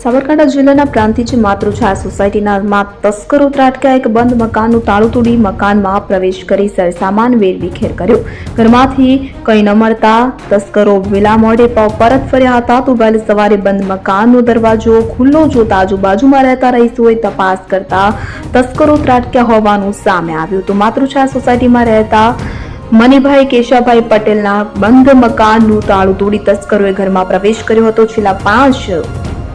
સાબરકાંઠા જિલ્લાના પ્રાંતિજ માતૃછાયા સોસાયટીના તસ્કરો ત્રાટક્યા. એક બંધ મકાનનું તાળું તોડી મકાનમાં પ્રવેશ કરી સરસામાન વેરવિખેર કર્યો. ઘરમાંથી કંઈ ન મળતા તસ્કરો વેલા મોડે પરત ફર્યા હતા. તો વહેલી સવારે બંધ મકાનનો દરવાજો ખુલ્લો જોતા આજુબાજુમાં રહેતા રહીશોએ તપાસ કરતા તસ્કરો ત્રાટક્યા હોવાનું સામે આવ્યું. તો માતૃછાયા સોસાયટીમાં રહેતા મનીભાઈ કેશાભાઈ પટેલના બંધ મકાનનું તાળું તોડી તસ્કરોએ ઘરમાં પ્રવેશ કર્યો હતો. છેલ્લા 5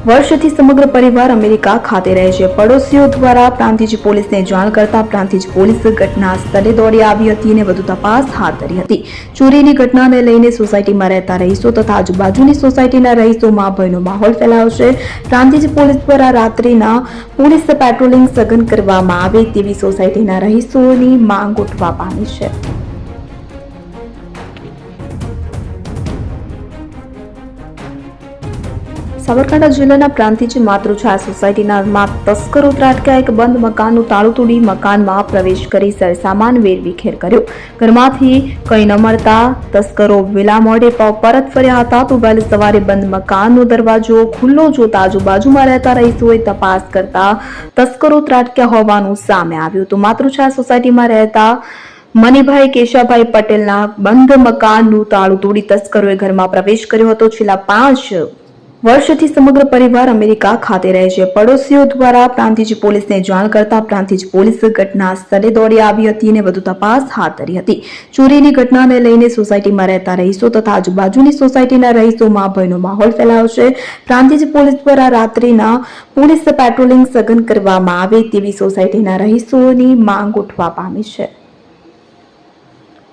વર્ષથી સમગ્ર પરિવાર અમેરિકા ખાતે રહે છે. પડોશીઓ દ્વારા પ્રાંતિજ પોલીસને જાણ કરતા પ્રાંતિજ પોલીસ ઘટના સ્થળે દોડી આવી હતી અને વધુ તપાસ હાથ ધરી હતી. ચોરીની ઘટનાને લઈને સોસાયટીમાં રહેતા રહીશો તથા આજુબાજુની સોસાયટીના રહીશોમાં ભયનો માહોલ ફેલાયો છે. પ્રાંતિજ પોલીસ દ્વારા રાત્રિના પોલીસ પેટ્રોલિંગ સઘન કરવામાં આવે તેવી સોસાયટીના રહીશોની માંગ ઉઠવા પામી છે. સાબરકાંઠા જિલ્લાના પ્રાંતિજ માતૃછાયા સોસાયટીના તસ્કરો ત્રાટક્યા. એક બંધ મકાનનું તાળું તોડી મકાનમાં પ્રવેશ કરી સરસામાન વેરવિખેર કર્યો. ઘરમાંથી કંઈ ન મળતા તસ્કરો વેલા મોડે પરત ફર્યા હતા. તો વહેલી સવારે બંધ મકાનનો દરવાજો ખુલ્લો જોતા આજુબાજુમાં રહેતા રહીશોએ તપાસ કરતા તસ્કરો ત્રાટક્યા હોવાનું સામે આવ્યું. તો માતૃછાયા સોસાયટીમાં રહેતા મનીભાઈ કેશાભાઈ પટેલના બંધ મકાનનું તાળું તોડી તસ્કરોએ ઘરમાં પ્રવેશ કર્યો હતો. છેલ્લા 5 વર્ષથી સમગ્ર પરિવાર અમેરિકા ખાતે રહે છે. પડોશીઓ દ્વારા પ્રાંતિજ પોલીસને જાણ કરતા પ્રાંતિજ પોલીસ ઘટના સ્થળે દોડી આવી હતી અને વધુ તપાસ હાથ ધરી હતી. ચોરીની ઘટનાને લઈને સોસાયટીમાં રહેતા રહીશો તથા આજુબાજુની સોસાયટીના રહીશોમાં ભયનો માહોલ ફેલાયો છે. પ્રાંતિજ પોલીસ દ્વારા રાત્રિના પોલીસ પેટ્રોલિંગ સઘન કરવામાં આવે તેવી સોસાયટીના રહીશોની માંગ ઉઠવા પામી છે.